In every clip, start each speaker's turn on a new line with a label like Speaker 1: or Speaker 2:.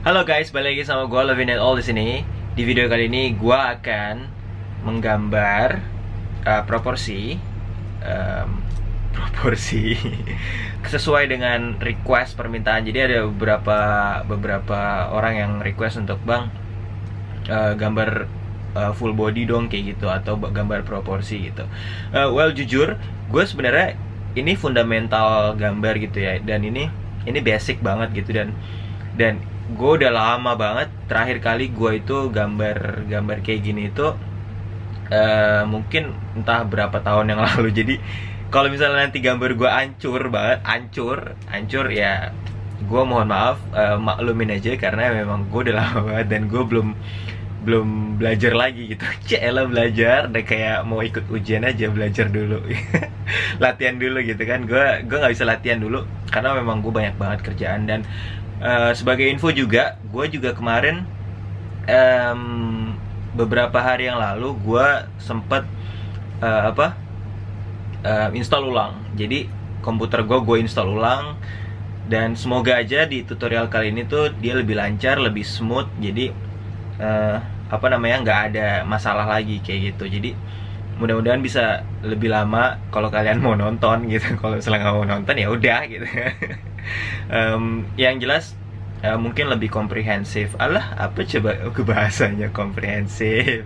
Speaker 1: Halo guys, balik lagi sama gue Levin and All di sini. Di video kali ini gue akan menggambar proporsi proporsi sesuai dengan request permintaan. Jadi ada beberapa orang yang request untuk gambar full body dong kayak gitu, atau gambar proporsi gitu. Well, jujur gue sebenarnya ini fundamental gambar gitu ya, dan ini basic banget gitu, dan gue udah lama banget terakhir kali gue itu gambar kayak gini itu mungkin entah berapa tahun yang lalu. Jadi kalau misalnya nanti gambar gue hancur ya gue mohon maaf, maklumin aja, karena memang gue udah lama banget dan gue belum belajar lagi gitu. Cielah belajar, udah kayak mau ikut ujian aja, belajar dulu. Latihan dulu gitu kan. Gue nggak bisa latihan dulu karena memang gue banyak banget kerjaan. Dan sebagai info juga, gue juga kemarin beberapa hari yang lalu gue sempet install ulang. Jadi komputer gue install ulang, dan semoga aja di tutorial kali ini tuh dia lebih lancar, lebih smooth. Jadi nggak ada masalah lagi kayak gitu. Jadi mudah-mudahan bisa lebih lama kalau kalian mau nonton gitu. Kalau misalnya nggak mau nonton ya udah gitu. Yang jelas mungkin lebih komprehensif. Apa coba bahasanya komprehensif?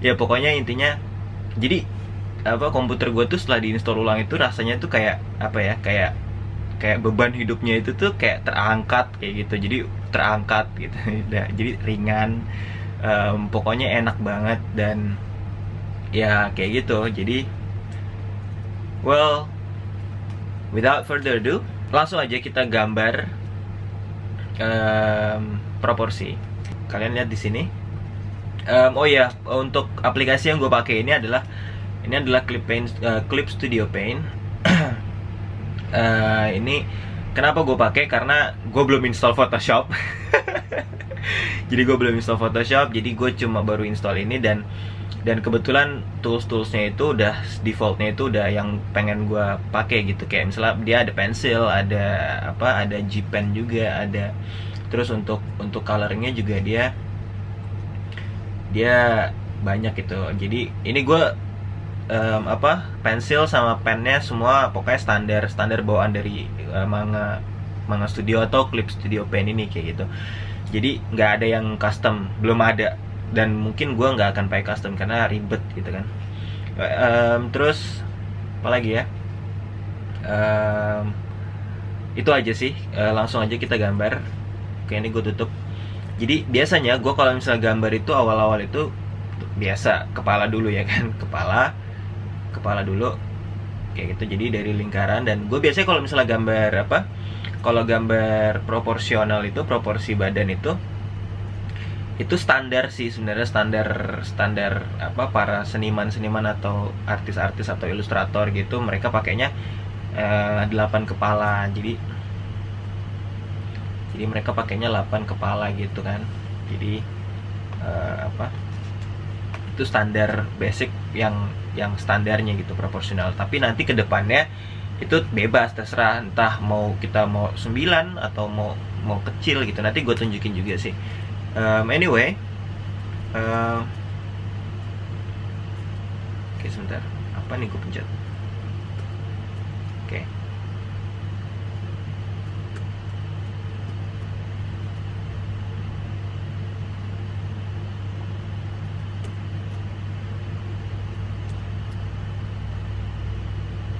Speaker 1: Ya pokoknya intinya, jadi komputer gue tuh setelah diinstal ulang itu rasanya tuh kayak kayak beban hidupnya itu tuh kayak terangkat kayak gitu. Jadi terangkat gitu. Jadi ringan. Pokoknya enak banget, dan ya kayak gitu. Jadi well, without further ado, langsung aja kita gambar proporsi. Kalian lihat di sini. Oh ya, untuk aplikasi yang gue pakai ini adalah Clip Studio Paint. Ini kenapa gue pakai, karena gue belum install Photoshop. Jadi gue belum install Photoshop, jadi gue cuma baru install ini, dan kebetulan toolsnya itu udah defaultnya itu udah yang pengen gue pakai gitu. Kayak misalnya dia ada pensil, ada G Pen juga ada. Terus untuk coloringnya juga dia banyak gitu. Jadi ini gue pensil sama pennya semua pokoknya standar bawaan dari Manga Studio atau Clip Studio Paint ini kayak gitu. Jadi nggak ada yang custom, belum ada, dan mungkin gue nggak akan pakai custom karena ribet gitu kan. Terus apa lagi ya, itu aja sih. Langsung aja kita gambar. Oke, ini gue tutup. Jadi biasanya gue kalau misalnya gambar itu awal-awal itu biasa kepala dulu ya kan, kepala dulu kayak gitu. Jadi dari lingkaran, dan gue biasanya kalau misalnya gambar proporsional itu, proporsi badan itu standar sih sebenarnya, standar para seniman atau artis atau ilustrator gitu, mereka pakainya 8 kepala. Jadi mereka pakainya 8 kepala gitu kan. Jadi itu standar basic yang standarnya gitu, proporsional. Tapi nanti ke depannya itu bebas, terserah, entah kita mau 9 atau mau kecil gitu. Nanti gue tunjukin juga sih. Anyway, oke, sebentar, apa nih gue pencet? Oke.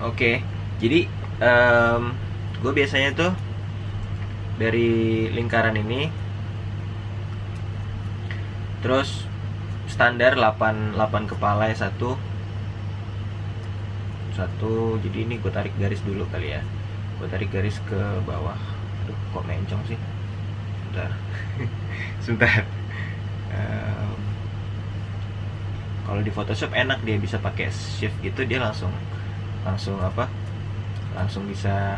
Speaker 1: Oke, jadi gue biasanya tuh dari lingkaran ini, terus standar 8 kepala ya, satu. Jadi ini gue tarik garis dulu kali ya. Gue tarik garis ke bawah. Aduh, kok mencong sih. Sebentar. Kalau di Photoshop enak, dia bisa pakai shift gitu, dia langsung bisa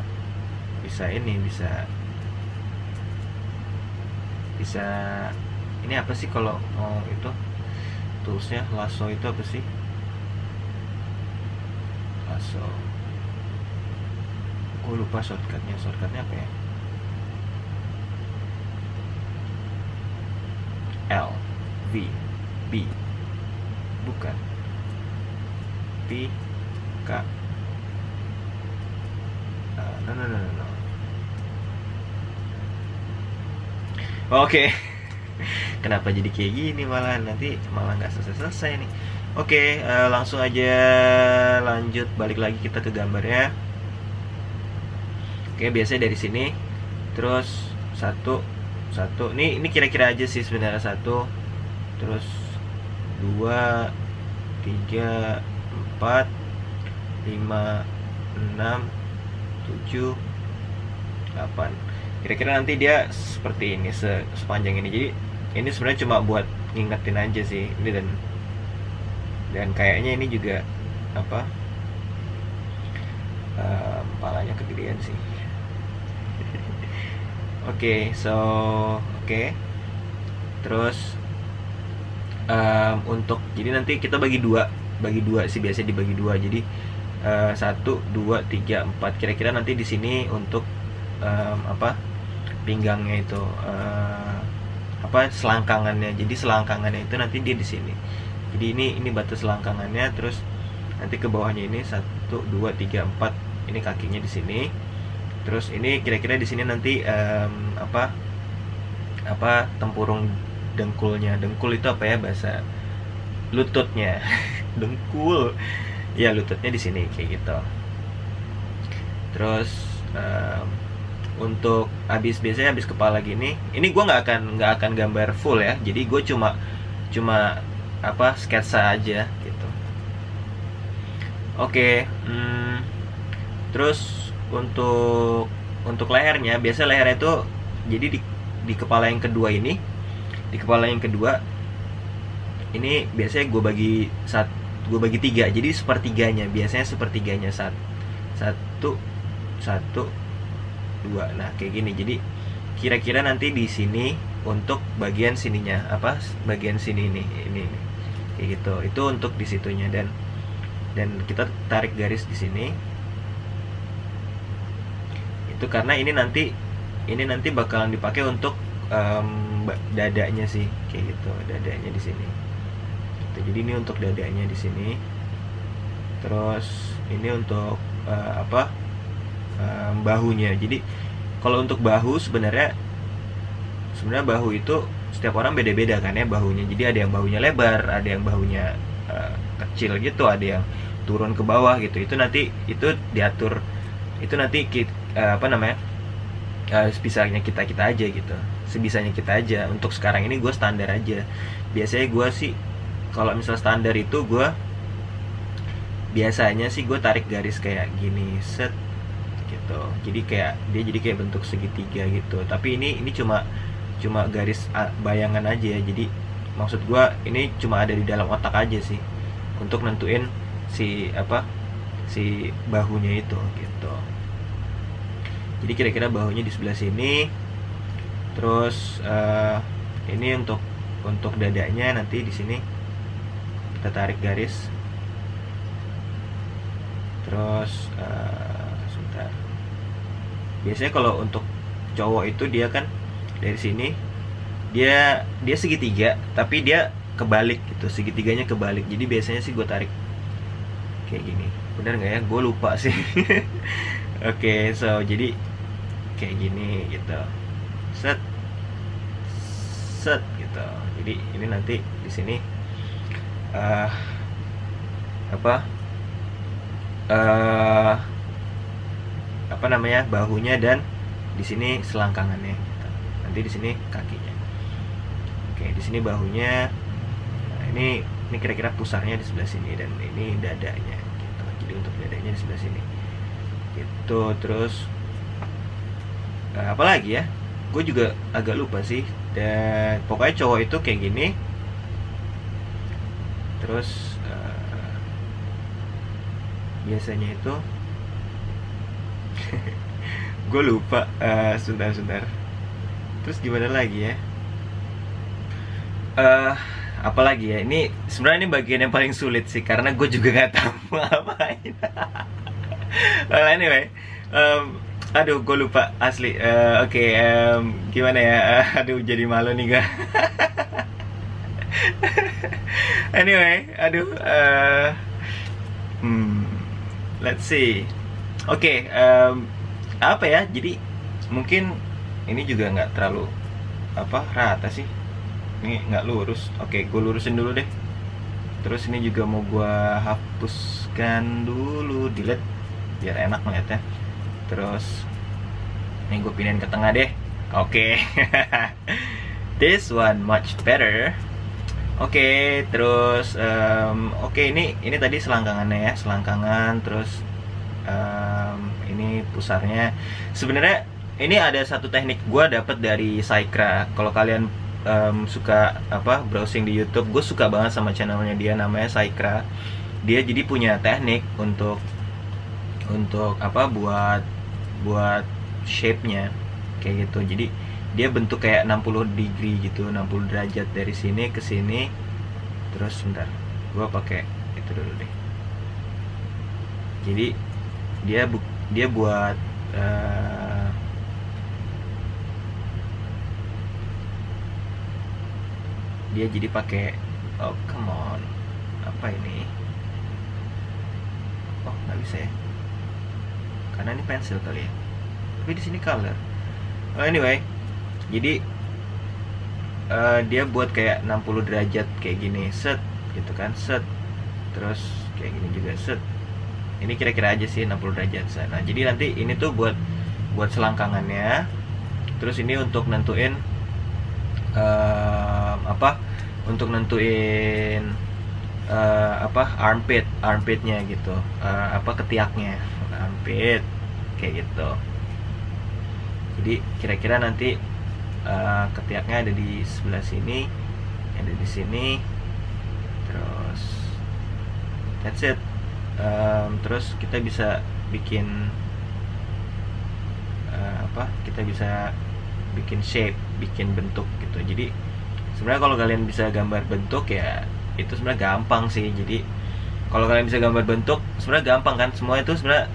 Speaker 1: ini apa sih kalau mau itu toolsnya, lasso itu apa sih, lasso, gue lupa shortcutnya apa ya. L, V, B, bukan, P, K, no. Oke. Kenapa jadi kayak gini, malah nanti malah nggak selesai nih. Oke, langsung aja lanjut, balik lagi kita ke gambarnya. Oke, biasanya dari sini terus satu ini kira-kira aja sih sebenarnya, 1, terus 2, 3, 4, 5, 6, 7, 8. Kira-kira nanti dia seperti ini, sepanjang ini. Jadi ini sebenarnya cuma buat ngingetin aja sih ini, dan kayaknya ini juga apa, kepalanya kegedean sih. Oke, terus untuk, jadi nanti kita bagi dua sih, biasanya dibagi dua. Jadi 1, 2, 3, 4. Kira-kira nanti di sini untuk apa, pinggangnya itu apa, selangkangannya. Jadi selangkangannya itu nanti dia di sini. Jadi ini batas selangkangannya, terus nanti ke bawahnya ini 1, 2, 3, 4. Ini kakinya di sini. Terus ini kira-kira di sini nanti apa tempurung dengkulnya. Dengkul itu apa ya bahasa, lututnya. Dengkul. Ya, lututnya di sini kayak gitu. Terus untuk biasanya habis kepala gini, ini gue nggak akan gambar full ya. Jadi gue cuma apa, sketsa aja gitu. Oke. Terus untuk lehernya, biasa lehernya itu jadi di kepala yang kedua ini, ini biasanya gue bagi 3. Jadi sepertiganya, biasanya sepertiganya, 1, 2. Nah, kayak gini. Jadi kira-kira nanti di sini untuk bagian sininya, apa, bagian sini ini kayak gitu. Itu untuk di situnya, dan kita tarik garis di sini. Itu karena ini nanti bakalan dipakai untuk dadanya sih, kayak gitu. Dadanya di sini. Gitu. Jadi ini untuk dadanya di sini. Terus ini untuk apa? Bahunya. Jadi kalau untuk bahu, sebenarnya bahu itu setiap orang beda-beda kan ya bahunya. Jadi ada yang bahunya lebar, ada yang bahunya kecil gitu, ada yang turun ke bawah gitu. Itu nanti diatur, itu nanti apa namanya, sebisanya kita aja gitu, sebisanya kita aja. Untuk sekarang ini gue standar aja. Biasanya gue sih kalau misal standar itu biasanya sih gue tarik garis kayak gini, set gitu. Jadi kayak bentuk segitiga gitu. Tapi ini cuma garis bayangan aja. Jadi maksud gue ini cuma ada di dalam otak aja sih, untuk nentuin si bahunya itu gitu. Jadi kira-kira bahunya di sebelah sini. Terus ini untuk dadanya nanti di sini kita tarik garis. Terus sebentar. Biasanya kalau untuk cowok itu dia kan dari sini dia segitiga, tapi dia kebalik gitu, segitiganya kebalik. Jadi biasanya sih gue tarik kayak gini. Bener nggak ya? Gue lupa sih. Oke, jadi kayak gini gitu, set gitu. Jadi ini nanti di sini apa namanya, bahunya, dan di sini selangkangannya gitu. Nanti di sini kakinya. Oke, di sini bahunya. Nah, ini kira-kira pusarnya di sebelah sini, dan ini dadanya gitu. Jadi untuk dadanya di sebelah sini gitu. Terus apa lagi ya, gue juga agak lupa sih. Dan pokoknya cowok itu kayak gini. Terus biasanya itu gue lupa. Sebentar. Terus gimana lagi ya, apa lagi ya, ini sebenarnya ini bagian yang paling sulit sih, karena gue juga nggak tahu mau ngapain. Anyway, aduh gue lupa asli. Oke, gimana ya, aduh jadi malu nih gue. Anyway, aduh, let's see. Oke, apa ya? Jadi mungkin ini juga nggak terlalu rata sih. Ini nggak lurus. Oke, gue lurusin dulu deh. Terus ini juga mau gue hapuskan dulu, delete biar enak ngeliatnya. Terus ini gue pindahin ke tengah deh. Oke. This one much better. Oke, terus ini tadi selangkangannya ya, selangkangan. Terus ini pusarnya. Sebenarnya ini ada satu teknik gue dapat dari Saikra. Kalau kalian suka browsing di YouTube, gue suka banget sama channelnya dia, namanya Saikra. Dia jadi punya teknik untuk buat shape-nya kayak gitu. Jadi dia bentuk kayak 60 degree gitu, 60 derajat dari sini ke sini. Terus bentar, gua pakai itu dulu deh. Jadi dia buat dia jadi pakai, oh come on, apa ini? Oh nggak bisa ya, karena ini pensil kali ya. Tapi di sini color. Oh, anyway, jadi dia buat kayak 60 derajat kayak gini, set gitu kan, set. Terus kayak gini juga, set. Ini kira-kira aja sih 60 derajat. Nah, jadi nanti ini tuh buat selangkangannya. Terus ini untuk nentuin untuk nentuin armpitnya gitu, ketiaknya, armpit kayak gitu. Jadi kira-kira nanti ketiaknya ada di sebelah sini, ada di sini. Terus that's it. Terus kita bisa bikin kita bisa bikin shape, bikin bentuk gitu. Jadi sebenarnya kalau kalian bisa gambar bentuk ya itu sebenarnya gampang sih. Jadi kalau kalian bisa gambar bentuk sebenarnya gampang kan, semua itu sebenarnya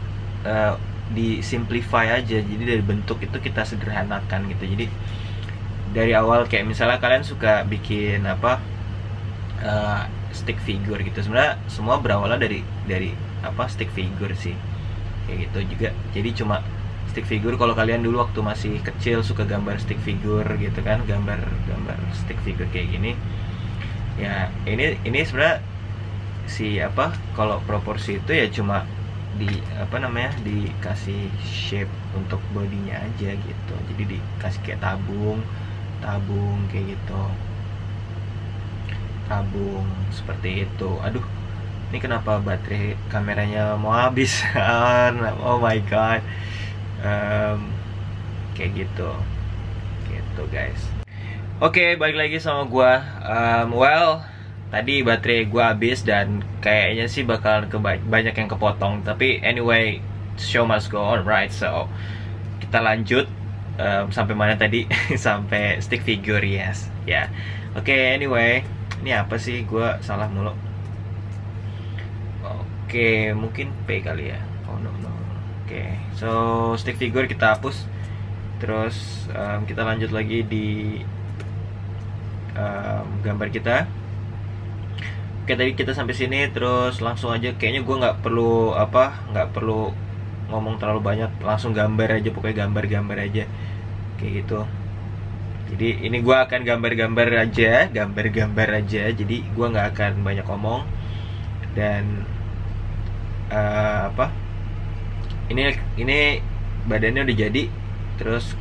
Speaker 1: di simplify aja. Jadi dari bentuk itu kita sederhanakan gitu. Jadi dari awal kayak misalnya kalian suka bikin stick figure gitu, sebenarnya semua berawalnya dari stick figure sih kayak gitu juga. Jadi cuma stick figure, kalau kalian dulu waktu masih kecil suka gambar stick figure gitu kan, gambar stick figure kayak gini ya. Ini sebenarnya kalau proporsi itu ya cuma dikasih shape untuk bodinya aja gitu. Jadi dikasih kayak tabung kayak gitu, tabung seperti itu. Aduh, ini kenapa baterai kameranya mau habis? Oh my god. Kayak gitu guys. Oke, balik lagi sama gua. Well, tadi baterai gua habis dan kayaknya sih bakalan banyak yang kepotong. Tapi anyway, show must go on, right? So kita lanjut sampai mana tadi? Sampai stick figure, yes. Ya. Oke, anyway, ini apa sih? Gua salah mulu. Oke, mungkin P kali ya. Oh no. Oke, so stick figure kita hapus. Terus kita lanjut lagi di gambar kita. Oke, tadi kita sampai sini, terus langsung aja. Kayaknya gue nggak perlu ngomong terlalu banyak, langsung gambar aja, pokoknya gambar aja kayak gitu. Jadi ini gue akan gambar aja. Jadi gue nggak akan banyak ngomong. Dan ini badannya udah jadi. Terus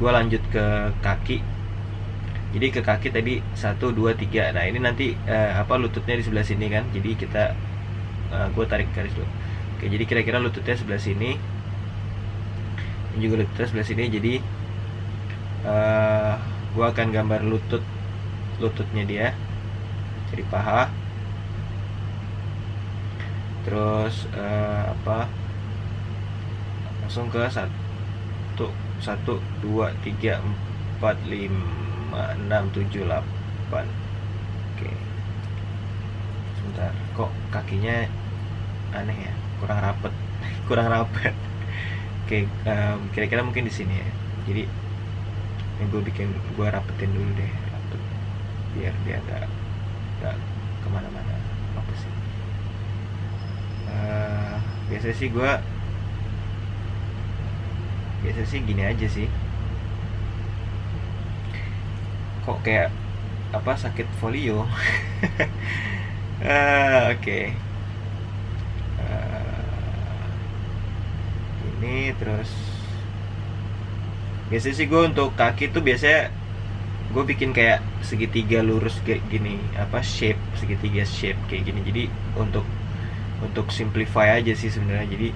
Speaker 1: gue lanjut ke kaki. Jadi ke kaki tadi 1, 2, 3. Nah ini nanti lututnya di sebelah sini kan. Jadi gue tarik garis dulu. Oke, jadi kira-kira lututnya sebelah sini. Ini juga lututnya sebelah sini. Jadi gue akan gambar lututnya dia. Jadi paha. Terus langsung ke 1, 2, 3, 4, 5, 6, 7, 8. Oke. Sebentar, kok kakinya aneh ya, kurang rapet. Oke, kira-kira mungkin di sini ya. Jadi ini gue rapetin dulu deh, biar dia agak nggak kemana-mana. Apa sih? Biasanya sih gini aja sih. Kok kayak apa, sakit folio. Oke. Ini terus biasanya sih gue untuk kaki tuh biasanya gue bikin kayak segitiga lurus kayak gini, apa, segitiga shape kayak gini. Jadi untuk simplify aja sih sebenarnya. Jadi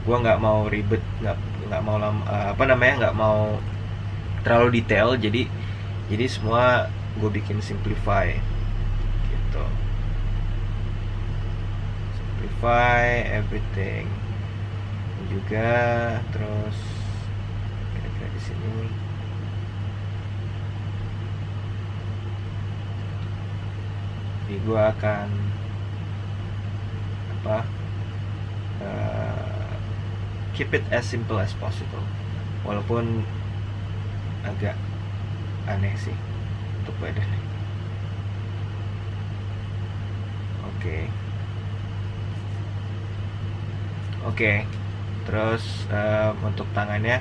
Speaker 1: gue nggak mau ribet, nggak mau nggak mau terlalu detail. Jadi semua gue bikin simplify gitu, simplify everything. Dan juga terus kira-kira di sini jadi gue akan keep it as simple as possible, walaupun agak aneh sih untuk badannya. Oke. Terus untuk tangannya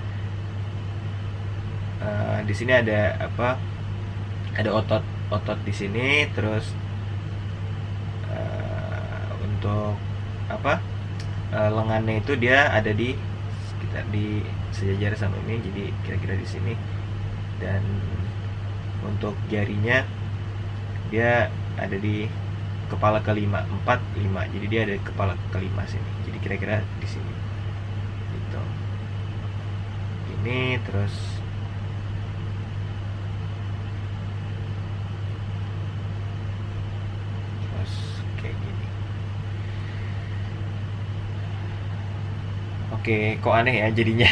Speaker 1: di sini ada ada otot di sini. Terus untuk lengannya itu dia ada di sekitar di sejajar sama ini, jadi kira-kira di sini. Dan untuk jarinya dia ada di kepala kelima, 4, 5. Jadi dia ada di kepala kelima sini. Jadi kira-kira di sini. Gitu. Ini terus kayak gini. Oke, kok aneh ya jadinya.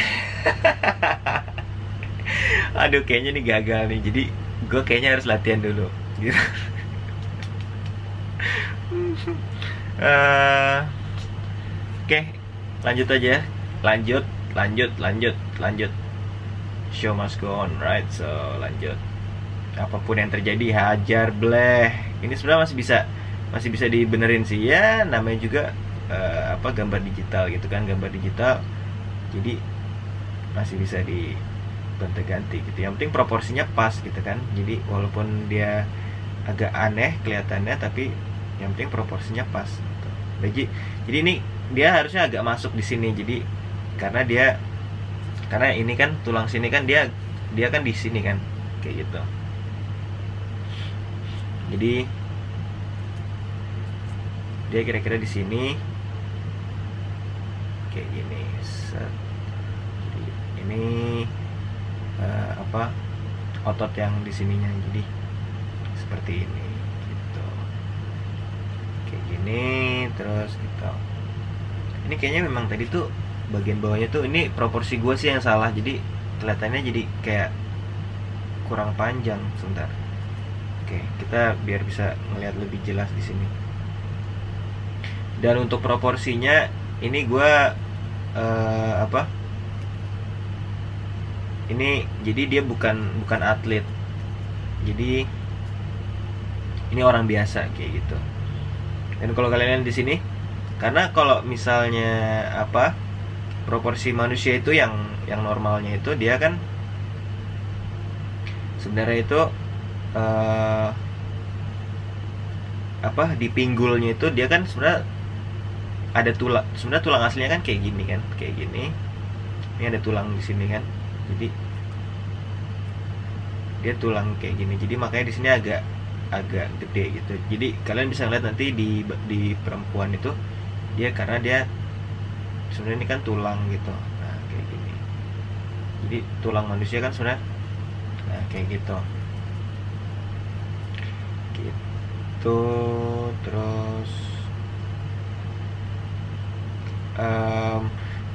Speaker 1: Aduh, kayaknya ini gagal nih. Jadi gue kayaknya harus latihan dulu gitu. Oke, lanjut aja. Lanjut. Show must go on, right? So lanjut. Apapun yang terjadi, hajar bleh. Ini sebenarnya masih bisa dibenerin sih ya. Namanya juga gambar digital gitu kan, gambar digital. Jadi masih bisa diganti gitu. Yang penting proporsinya pas gitu kan. Jadi walaupun dia agak aneh kelihatannya, tapi yang penting proporsinya pas gitu. Jadi ini dia harusnya agak masuk di sini. Jadi karena ini kan tulang sini kan dia kan di sini kan, kayak gitu. Jadi dia kira-kira di sini kayak gini. Jadi ini otot yang di sininya, jadi seperti ini gitu, kayak gini. Terus gitu. Ini kayaknya memang tadi tuh bagian bawahnya tuh ini proporsi gue sih yang salah, jadi kelihatannya jadi kayak kurang panjang. Sebentar. Oke, kita biar bisa melihat lebih jelas di sini. Dan untuk proporsinya ini gue ini jadi dia bukan atlet, jadi ini orang biasa kayak gitu. Dan kalau kalian lihat di sini, karena kalau misalnya proporsi manusia itu yang normalnya itu dia kan sebenarnya itu di pinggulnya itu dia kan sebenarnya ada tulang aslinya kan kayak gini kan, kayak gini. Ini ada tulang di sini kan, jadi dia tulang kayak gini. Jadi makanya di sini agak gede gitu. Jadi kalian bisa lihat nanti di perempuan itu dia, karena dia sebenarnya ini kan tulang gitu. Nah kayak gini. Jadi tulang manusia kan sebenarnya kayak gitu. Terus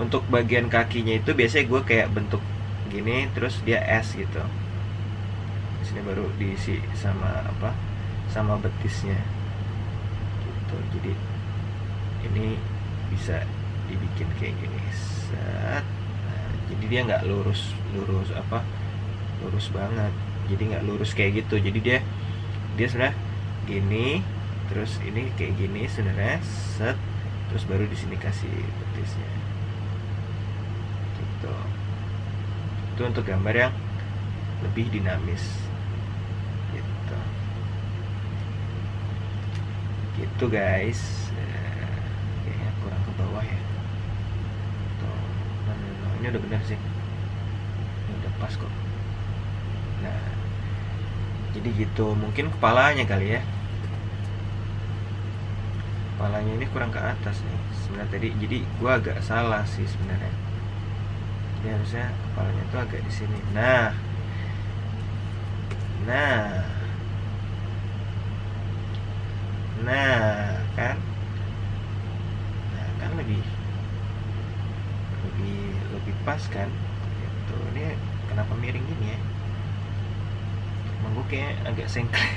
Speaker 1: untuk bagian kakinya itu biasanya gue kayak bentuk gini, terus dia S gitu. Di sini baru diisi sama betisnya gitu. Jadi ini bisa dibikin kayak gini. Set. Nah, jadi dia nggak lurus banget. Jadi nggak lurus kayak gitu. Jadi dia sebenarnya gini, terus ini kayak gini sebenarnya, set, terus baru di sini kasih betisnya gitu. Itu untuk gambar yang lebih dinamis gitu. Gitu guys. Kayaknya kurang ke bawah ya. Tuh, no. Ini udah benar sih, ini udah pas kok. Nah, jadi gitu. Mungkin kepalanya kali ya, kepalanya ini kurang ke atas nih sebenarnya tadi, jadi gua agak salah sih sebenarnya. Jadi harusnya kepalanya tuh agak di sini. Nah kan, lebih pas kan gitu. Ini kenapa miring gini ya, emang gue kayak agak sengklek.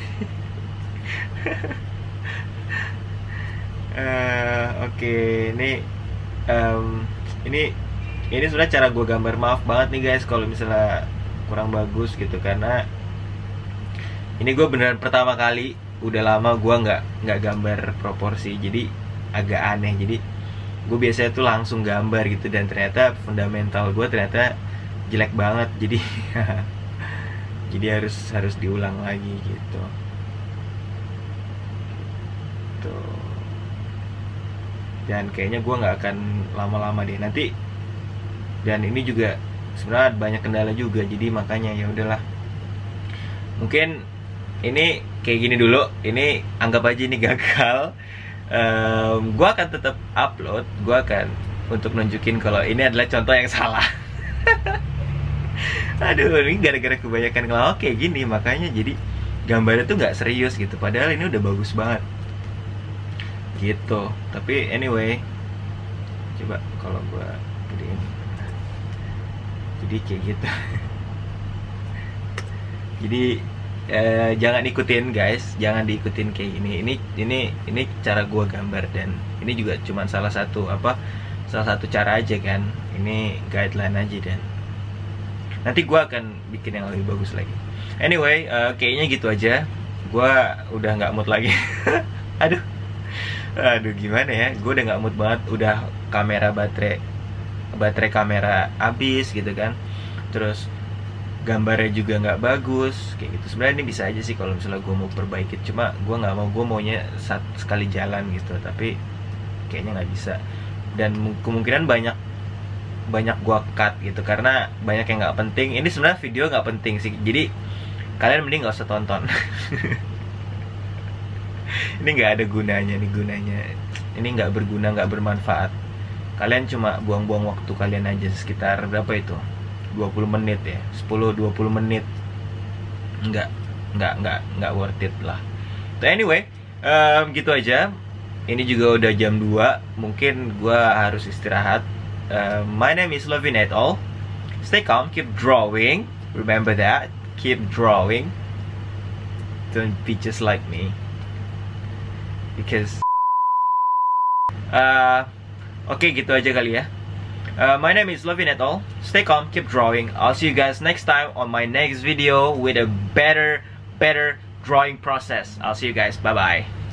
Speaker 1: Oke, ini sudah cara gue gambar. Maaf banget nih guys kalau misalnya kurang bagus gitu, karena ini gue beneran pertama kali, udah lama gue nggak gambar proporsi, jadi agak aneh. Jadi gue biasanya tuh langsung gambar gitu, dan ternyata fundamental gue ternyata jelek banget, jadi jadi harus diulang lagi gitu. Tuh. Dan kayaknya gue nggak akan lama-lama deh nanti. Dan ini juga sebenarnya banyak kendala juga, jadi makanya ya udahlah. Mungkin ini kayak gini dulu. Ini anggap aja ini gagal. Gue akan tetap upload. Gue akan untuk nunjukin kalau ini adalah contoh yang salah. Aduh, ini gara-gara kebanyakan ngelawak kayak gini, makanya jadi gambarnya tuh nggak serius gitu. Padahal ini udah bagus banget gitu. Tapi anyway, coba kalau gue gedein, jadi kayak gitu. Jadi jangan ikutin guys, jangan diikutin kayak gini. Ini cara gue gambar, dan ini juga cuma salah satu cara aja kan. Ini guideline aja, dan nanti gue akan bikin yang lebih bagus lagi. Anyway, kayaknya gitu aja. Gue udah nggak mood lagi. Aduh gimana ya, gue udah nggak mood banget. Udah baterai kamera habis gitu kan, terus gambarnya juga nggak bagus kayak gitu. Sebenarnya ini bisa aja sih kalau misalnya gue mau perbaiki, cuma gue nggak mau, gue maunya sekali jalan gitu, tapi kayaknya nggak bisa. Dan kemungkinan banyak gue cut gitu, karena banyak yang nggak penting. Ini sebenarnya video nggak penting sih, jadi kalian mending nggak usah tonton. Ini nggak ada gunanya ini nggak berguna, nggak bermanfaat. Kalian cuma buang-buang waktu kalian aja, sekitar berapa itu, 20 menit ya, 10-20 menit. Nggak worth it lah. So anyway, gitu aja. Ini juga udah jam 2, mungkin gua harus istirahat. My name is Lovin et al. Stay calm, keep drawing. Remember that, keep drawing. Don't be just like me, because oke, gitu aja kali ya. My name is Lovin et al. Stay calm, keep drawing. I'll see you guys next time on my next video with a better drawing process. I'll see you guys. Bye bye.